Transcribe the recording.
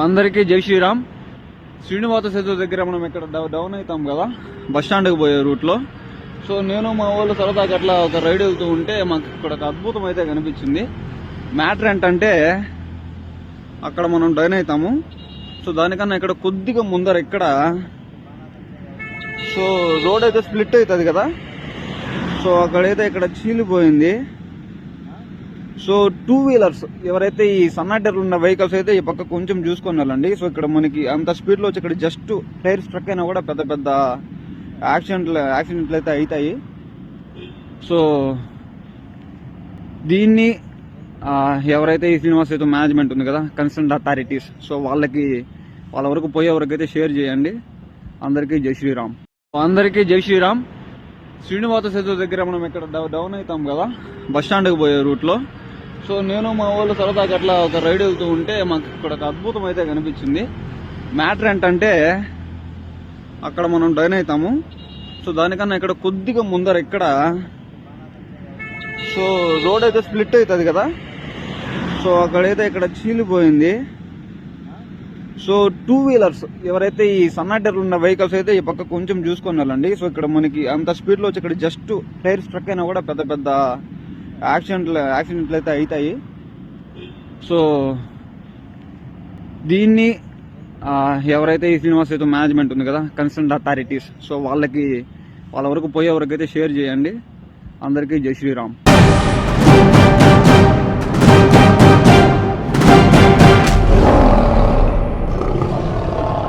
అందరికీ జై శ్రీరామ్. శ్రీనివాస సేతు దగ్గర మనం ఇక్కడ డౌన్ అవుతాం కదా బస్ స్టాండ్కి పోయే రూట్లో. సో నేను మా వాళ్ళు సరదాగా అట్లా ఒక రైడ్ వెళ్తూ ఉంటే మాకు ఇక్కడ ఒక అద్భుతం అయితే కనిపించింది. మ్యాటర్ ఏంటంటే అక్కడ మనం డౌన్ అవుతాము. సో దానికన్నా ఇక్కడ కొద్దిగా ముందర ఇక్కడ సో రోడ్ అయితే స్ప్లిట్ అవుతుంది కదా. సో అక్కడైతే ఇక్కడ చీలిపోయింది. సో టూ వీలర్స్ ఎవరైతే ఈ సన్నాటర్లు ఉన్న వెహికల్స్ అయితే ఈ పక్క కొంచెం చూసుకొని వెళ్ళండి. సో ఇక్కడ మనకి అంత స్పీడ్లో వచ్చి ఇక్కడ జస్ట్ టైర్ స్ట్రక్ అయినా కూడా పెద్ద పెద్ద యాక్సిడెంట్లు అయితే అవుతాయి. సో దీన్ని ఎవరైతే ఈ శ్రీనివాస సేతు మేనేజ్మెంట్ ఉంది కదా, కన్సర్న్ అథారిటీస్, సో వాళ్ళ వరకు పోయే వరకు అయితే షేర్ చేయండి. అందరికీ జై శ్రీరామ్. అందరికీ జై శ్రీరామ్. శ్రీనివాస సేతు దగ్గర మనం ఇక్కడ డౌన్ అవుతాం కదా బస్ స్టాండ్కి పోయే రూట్లో. సో నేను మా వాళ్ళు సరదాగా అట్లా ఒక రైడ్ వెళ్తూ ఉంటే మాకు ఇక్కడ ఒక అద్భుతం అయితే కనిపించింది. మ్యాటర్ ఏంటంటే అక్కడ మనం డౌన్ అవుతాము. సో దానికన్నా ఇక్కడ కొద్దిగా ముందర ఇక్కడ సో రోడ్ అయితే స్ప్లిట్ అవుతుంది కదా. సో అక్కడైతే ఇక్కడ చీలిపోయింది. సో టూ వీలర్స్ ఎవరైతే ఈ సన్నాటర్లు ఉన్న వెహికల్స్ అయితే ఈ పక్క కొంచెం చూసుకొని వెళ్ళండి. సో ఇక్కడ మనకి అంత స్పీడ్లో వచ్చి ఇక్కడ జస్ట్ టైర్ స్ట్రక్ అయినా కూడా పెద్ద పెద్ద యాక్సిడెంట్లు అయితే అవుతాయి. సో దీన్ని ఎవరైతే ఈ శ్రీనివాస సేతు మేనేజ్మెంట్ ఉంది కదా, కన్సర్న్ అథారిటీస్, సో వాళ్ళ వరకు పోయే వరకు అయితే షేర్ చేయండి. అందరికీ జై శ్రీరామ్.